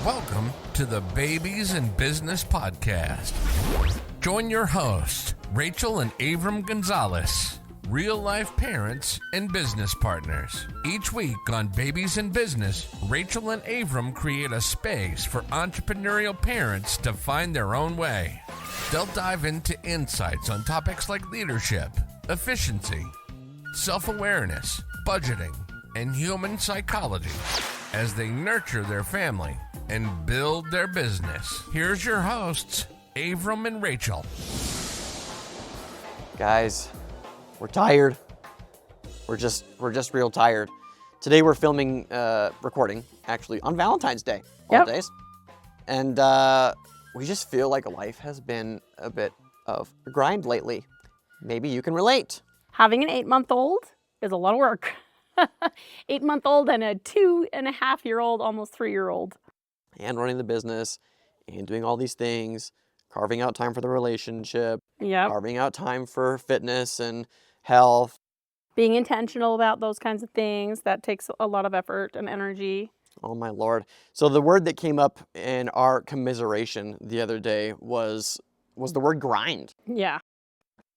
Welcome to the Babies in Business Podcast. Join your hosts, Rachel and Avram Gonzalez, real-life parents and business partners. Each week on Babies in Business, Rachel and Avram create a space for entrepreneurial parents to find their own way. They'll dive into insights on topics like leadership, efficiency, self-awareness, budgeting, and human psychology as they nurture their family and build their business. Here's your hosts, Avram and Rachel. Guys, we're tired. We're just real tired. Today we're filming, recording, actually, on Valentine's Day, holidays. And we just feel like life has been a bit of a grind lately. Maybe you can relate. Having an 8-month-old is a lot of work. 8-month-old and a 2.5-year-old, almost 3-year-old. And running the business and doing all these things, carving out time for the relationship, carving out time for fitness and health. Being intentional about those kinds of things, that takes a lot of effort and energy. Oh my Lord. So the word that came up in our commiseration the other day was the word grind. Yeah.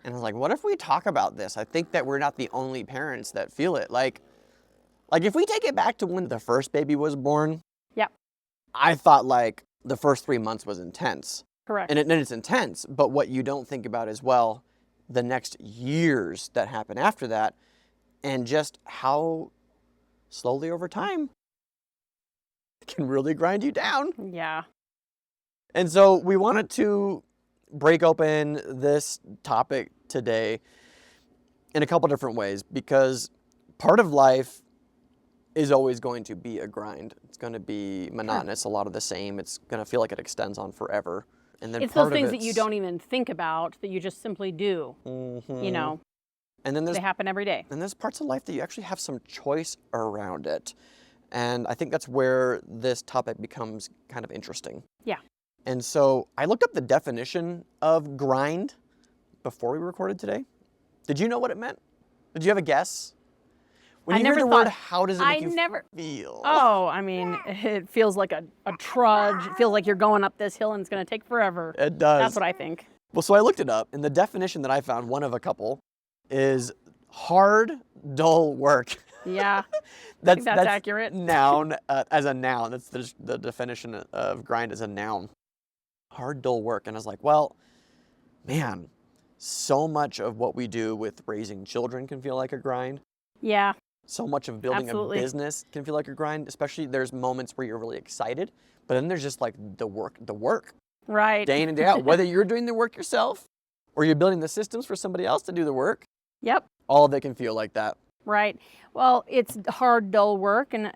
And I was like, what if we talk about this? I think that we're not the only parents that feel it. Like if we take it back to when the first baby was born, I thought like the first 3 months was intense. Correct. And it's intense, but what you don't think about as well, the next years that happen after that, and just how slowly over time it can really grind you down. Yeah. And so we wanted to break open this topic today in a couple different ways, because part of life is always going to be a grind. It's going to be monotonous, a lot of the same. It's going to feel like it extends on forever. And then it's those things that you don't even think about, that you just simply do, you know. And then they happen every day. And there's parts of life that you actually have some choice around it. And I think that's where this topic becomes kind of interesting. Yeah. And so I looked up the definition of grind before we recorded today. Did you know what it meant? Did you have a guess? When you hear the word, how does it make you feel? Oh, I mean, it feels like a trudge. It feels like you're going up this hill and it's going to take forever. It does. That's what I think. Well, so I looked it up, and the definition that I found, one of a couple, is hard, dull work. Yeah, I think that's accurate. Noun, as a noun. That's the definition of grind as a noun. Hard, dull work. And I was like, well, man, so much of what we do with raising children can feel like a grind. Yeah. So much of building a business can feel like a grind, especially there's moments where you're really excited, but then there's just like the work. Right. Day in and day out, whether you're doing the work yourself or you're building the systems for somebody else to do the work. Yep. All of it can feel like that. Right. Well, it's hard, dull work, and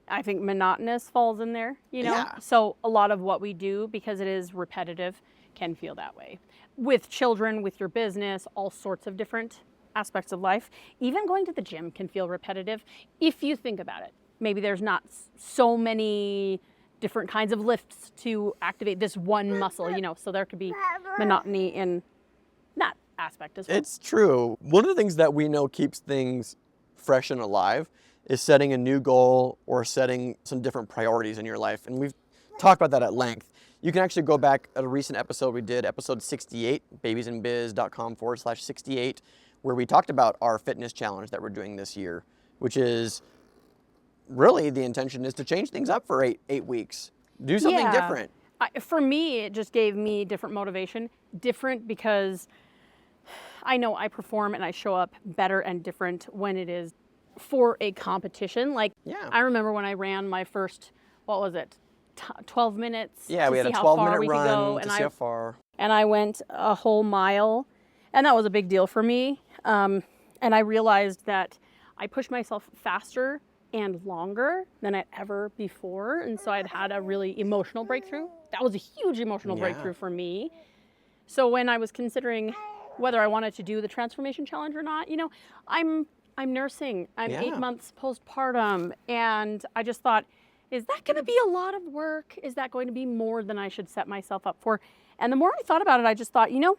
I think monotonous falls in there, you know? Yeah. So a lot of what we do, because it is repetitive, can feel that way. With children, with your business, all sorts of different aspects of life. Even going to the gym can feel repetitive if you think about it. Maybe there's not so many different kinds of lifts to activate this one muscle, you know, so there could be monotony in that aspect as well. It's true. One of the things that we know keeps things fresh and alive is setting a new goal or setting some different priorities in your life. And we've talked about that at length. You can actually go back at a recent episode we did, episode 68, babiesinbiz.com/68, where we talked about our fitness challenge that we're doing this year, which is really the intention is to change things up for eight weeks. Do something different. For me, it just gave me different motivation. Different because I know I perform and I show up better and different when it is for a competition. Like, I remember when I ran my first, 12 minutes. Yeah, we had a 12-minute run to see how far. And I went a whole mile, and that was a big deal for me. And I realized that I pushed myself faster and longer than I'd ever before. And so I'd had a really emotional breakthrough. That was a huge emotional breakthrough for me. So when I was considering whether I wanted to do the transformation challenge or not, you know, I'm nursing. I'm 8 months postpartum. And I just thought, is that going to be a lot of work? Is that going to be more than I should set myself up for? And the more I thought about it, I just thought, you know,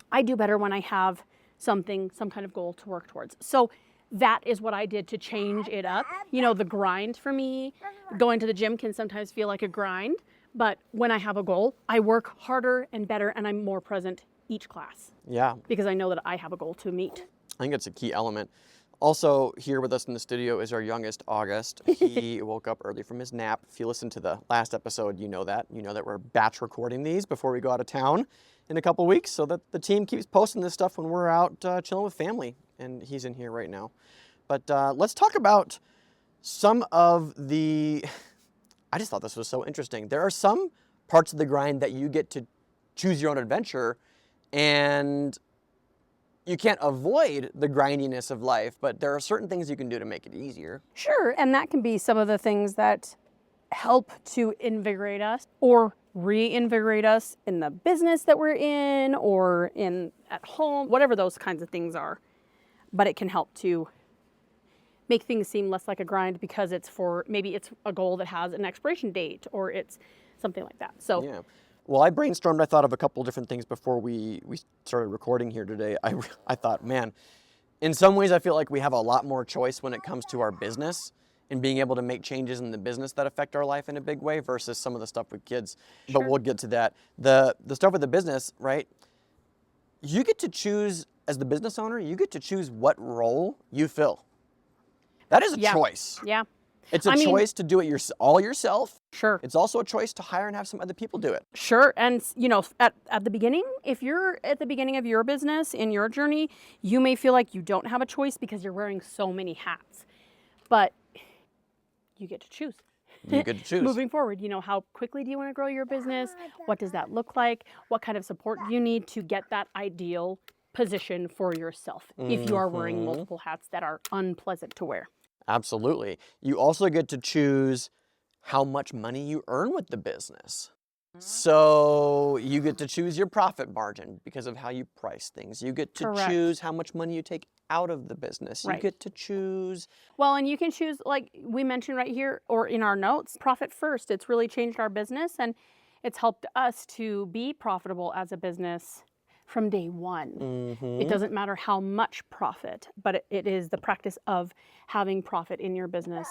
I do better when I have some kind of goal to work towards. So that is what I did to change it up. You know, the grind for me, going to the gym can sometimes feel like a grind, but when I have a goal, I work harder and better, and I'm more present each class. Yeah. Because I know that I have a goal to meet. I think it's a key element. Also, here with us in the studio is our youngest, August. He woke up early from his nap. If you listened to the last episode, you know that. You know that we're batch recording these before we go out of town in a couple weeks, so that the team keeps posting this stuff when we're out chilling with family. And he's in here right now. But let's talk about some of the... I just thought this was so interesting. There are some parts of the grind that you get to choose your own adventure, and you can't avoid the grindiness of life, but there are certain things you can do to make it easier. Sure, and that can be some of the things that help to invigorate us or reinvigorate us in the business that we're in or in at home, whatever those kinds of things are. But it can help to make things seem less like a grind because maybe it's a goal that has an expiration date or it's something like that. So yeah. Well, I brainstormed. I thought of a couple different things before we started recording here today. I thought, man, in some ways I feel like we have a lot more choice when it comes to our business and being able to make changes in the business that affect our life in a big way versus some of the stuff with kids. Sure. But we'll get to that. The stuff with the business, right? You get to choose, as the business owner, you get to choose what role you fill. That is a choice. Yeah. It's a choice to do it all yourself. Sure. It's also a choice to hire and have some other people do it. Sure. And, you know, at the beginning, if you're at the beginning of your business, in your journey, you may feel like you don't have a choice because you're wearing so many hats. But you get to choose. You get to choose. Moving forward, you know, how quickly do you want to grow your business? What does that look like? What kind of support do you need to get that ideal position for yourself if you are wearing multiple hats that are unpleasant to wear? Absolutely. You also get to choose how much money you earn with the business. So you get to choose your profit margin because of how you price things. You get to Correct. choose how much money you take out of the business. You Right. get to choose. Well, and you can choose, like we mentioned right here or in our notes, profit first. It's really changed our business and it's helped us to be profitable as a business from day one. It doesn't matter how much profit, but it is the practice of having profit in your business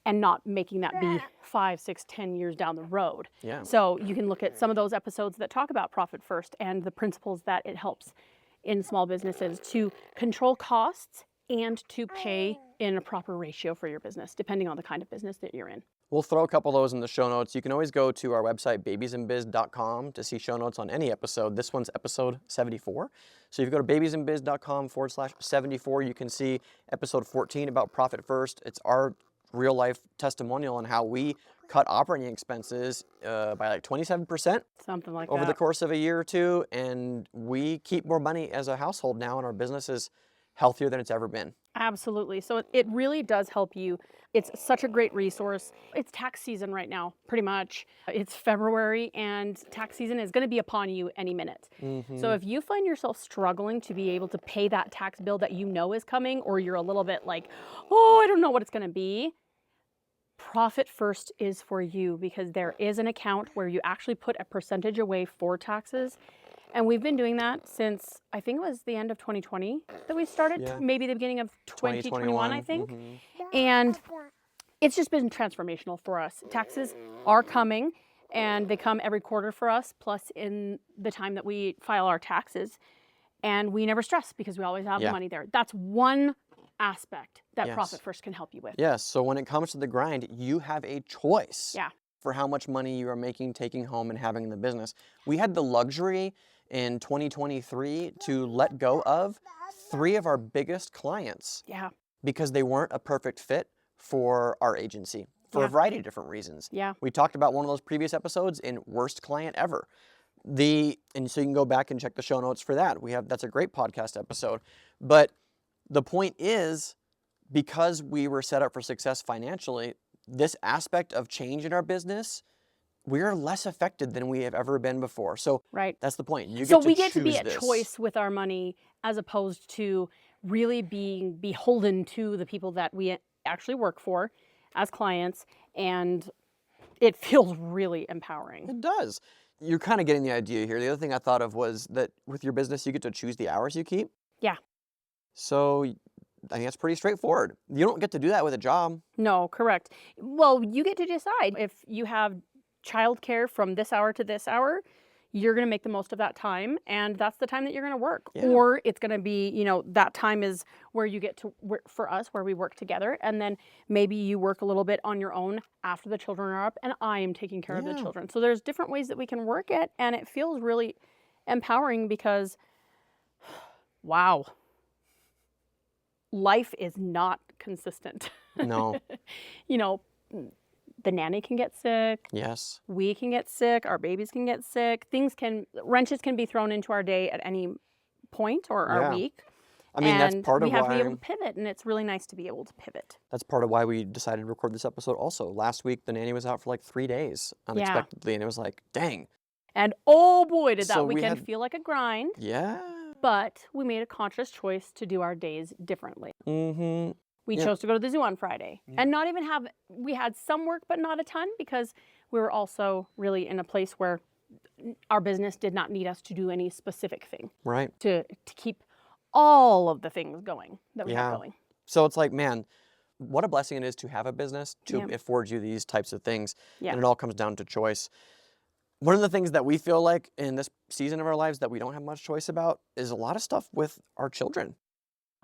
and not making that be 5, 6, 10 years down the road. Yeah. So you can look at some of those episodes that talk about profit first and the principles that it helps in small businesses to control costs and to pay in a proper ratio for your business, depending on the kind of business that you're in. We'll throw a couple of those in the show notes. You can always go to our website, babiesandbiz.com, to see show notes on any episode. This one's episode 74. So if you go to babiesandbiz.com/74, you can see episode 14 about profit first. It's our real life testimonial on how we cut operating expenses by like 27%. Something like over that. the course of a year or two. And we keep more money as a household now, and our business is healthier than it's ever been. Absolutely. So it really does help you. It's such a great resource. It's tax season right now, pretty much. It's February and tax season is going to be upon you any minute. So if you find yourself struggling to be able to pay that tax bill that you know is coming, or you're a little bit like, oh, I don't know what it's going to be, Profit First is for you because there is an account where you actually put a percentage away for taxes. And we've been doing that since, I think it was the end of 2020 that we started, maybe the beginning of 2021, I think. And it's just been transformational for us. Taxes are coming, and they come every quarter for us, plus in the time that we file our taxes. And we never stress because we always have the money there. That's one aspect that Profit First can help you with. Yes, so when it comes to the grind, you have a choice Yeah. for how much money you are making, taking home, and having in the business. We had the luxury in 2023 to let go of 3 of our biggest clients Yeah. because they weren't a perfect fit for our agency for a variety of different reasons. Yeah. We talked about one of those previous episodes in Worst Client Ever. And so you can go back and check the show notes for that. That's a great podcast episode. But the point is, because we were set up for success financially, this aspect of change in our business, we are less affected than we have ever been before. So Right. that's the point. So we get to be at choice with our money as opposed to really being beholden to the people that we actually work for as clients. And it feels really empowering. It does. You're kind of getting the idea here. The other thing I thought of was that with your business, you get to choose the hours you keep. Yeah. So I think that's pretty straightforward. You don't get to do that with a job. No, correct. Well, you get to decide if you have childcare from this hour to this hour, you're going to make the most of that time, and that's the time that you're going to work. Yeah. Or it's going to be, that time is where you get to work for us, where we work together, and then maybe you work a little bit on your own after the children are up, and I am taking care of the children. So there's different ways that we can work it, and it feels really empowering because, wow, life is not consistent. No. The nanny can get sick. Yes. We can get sick. Our babies can get sick. Wrenches can be thrown into our day at any point or our week. I mean, that's part of why we have to be able to pivot, and it's really nice to be able to pivot. That's part of why we decided to record this episode also. Last week, the nanny was out for like 3 days unexpectedly, and it was like, dang. And oh boy, did that So weekend feel like a grind. Yeah. But we made a conscious choice to do our days differently. Mm-hmm. We chose to go to the zoo on Friday and not even we had some work, but not a ton because we were also really in a place where our business did not need us to do any specific thing. Right. To keep all of the things going that we have going. So it's like, man, what a blessing it is to have a business to afford you these types of things. Yeah. And it all comes down to choice. One of the things that we feel like in this season of our lives that we don't have much choice about is a lot of stuff with our children.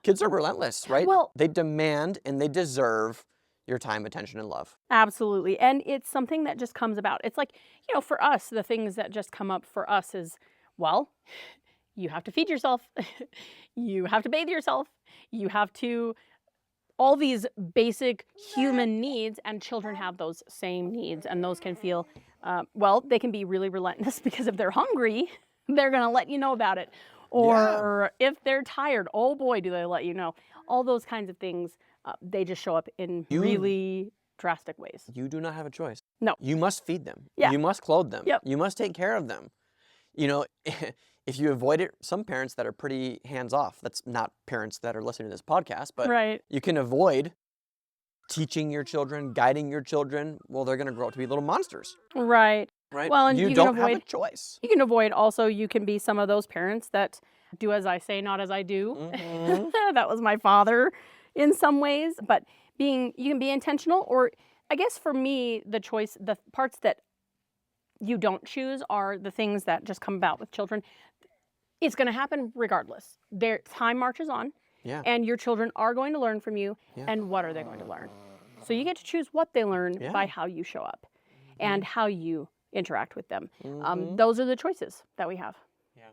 Kids are relentless, right? Well, they demand and they deserve your time, attention, and love. Absolutely. And it's something that just comes about. It's like, for us, the things that just come up for us is, well, you have to feed yourself. You have to bathe yourself. You have to, all these basic human needs, and children have those same needs. And those can feel, they can be really relentless because if they're hungry, they're going to let you know about it. Or if they're tired, oh boy, do they let you know. All those kinds of things, they just show up in really drastic ways. You do not have a choice. No. You must feed them. Yeah. You must clothe them. Yep. You must take care of them. If you avoid it, some parents that are pretty hands-off, that's not parents that are listening to this podcast, but you can avoid teaching your children, guiding your children. Well, they're going to grow up to be little monsters. Right. Right? Well, and you you don't can avoid, have a choice. You can avoid also, you can be some of those parents that do as I say, not as I do. Mm-hmm. That was my father in some ways. But you can be intentional, or I guess for me, the parts that you don't choose are the things that just come about with children. It's going to happen regardless. Their time marches on, and your children are going to learn from you, and what are they going to learn? So you get to choose what they learn by how you show up and how you interact with them. Those are the choices that we have. Yeah.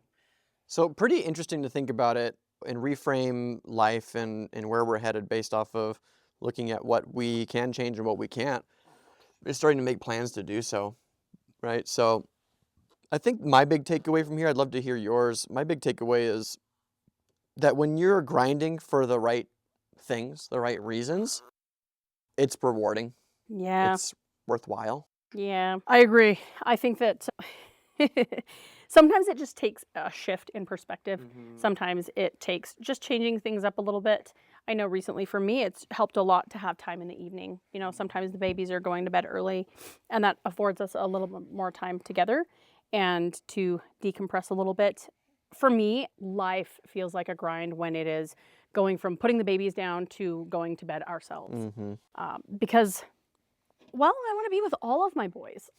So pretty interesting to think about it and reframe life and where we're headed based off of looking at what we can change and what we can't. We're starting to make plans to do so, right? So I think my big takeaway from here, I'd love to hear yours. My big takeaway is that when you're grinding for the right things, the right reasons, it's rewarding. Yeah. It's worthwhile. Yeah, I agree. I think that sometimes it just takes a shift in perspective. Sometimes it takes just changing things up a little bit. I know recently for me, it's helped a lot to have time in the evening. Sometimes the babies are going to bed early, and that affords us a little bit more time together and to decompress a little bit. For me, life feels like a grind when it is going from putting the babies down to going to bed ourselves. Because I want to be with all of my boys.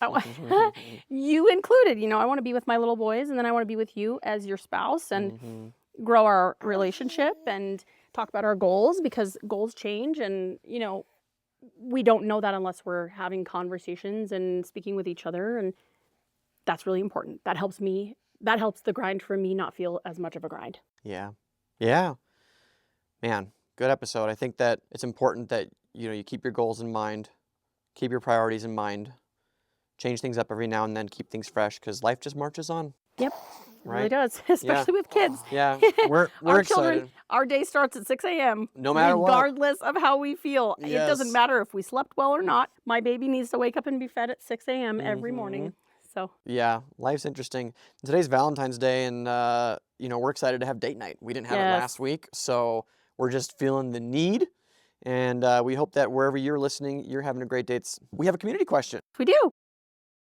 You included, I want to be with my little boys, and then I want to be with you as your spouse and grow our relationship and talk about our goals, because goals change, and, we don't know that unless we're having conversations and speaking with each other, and that's really important. That helps me. That helps the grind for me not feel as much of a grind. Yeah. Yeah. Man, good episode. I think that it's important that, you keep your goals in mind. Keep your priorities in mind. Change things up every now and then. Keep things fresh, because life just marches on. Yep, Right? It really does, especially with kids. Yeah, we're Our excited. children, our day starts at 6 a.m. No matter what. Regardless of how we feel. It Yes. doesn't matter if we slept well or not. My baby needs to wake up and be fed at 6 a.m. every morning. So Yeah, life's interesting. Today's Valentine's Day, and we're excited to have date night. We didn't have it last week, so we're just feeling the need. And we hope that wherever you're listening, you're having a great day. We have a community question. we do.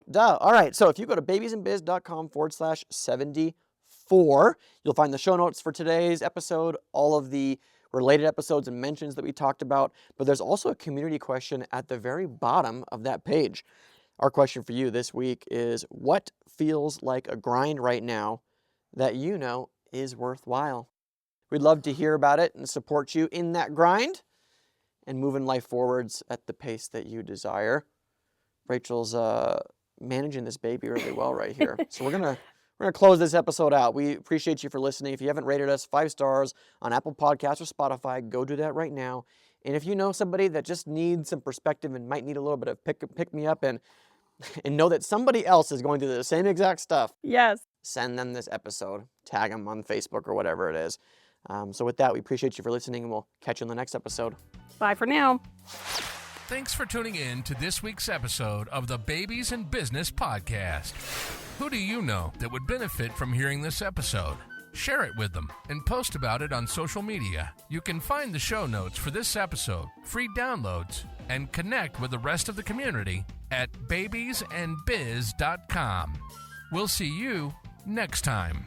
Duh. All right. So if you go to babiesandbiz.com/74, you'll find the show notes for today's episode, all of the related episodes and mentions that we talked about, but there's also a community question at the very bottom of that page. Our question for you this week is, what feels like a grind right now that you know is worthwhile? We'd love to hear about it and support you in that grind and moving life forwards at the pace that you desire. Rachel's managing this baby really well right here. So we're gonna close this episode out. We appreciate you for listening. If you haven't rated us 5 stars on Apple Podcasts or Spotify, go do that right now. And if you know somebody that just needs some perspective and might need a little bit of pick me up and know that somebody else is going through the same exact stuff, Yes. send them this episode. Tag them on Facebook or whatever it is. So with that, we appreciate you for listening, and we'll catch you in the next episode. Bye for now. Thanks for tuning in to this week's episode of the Babies in Business Podcast. Who do you know that would benefit from hearing this episode? Share it with them and post about it on social media. You can find the show notes for this episode, free downloads, and connect with the rest of the community at babiesandbiz.com. We'll see you next time.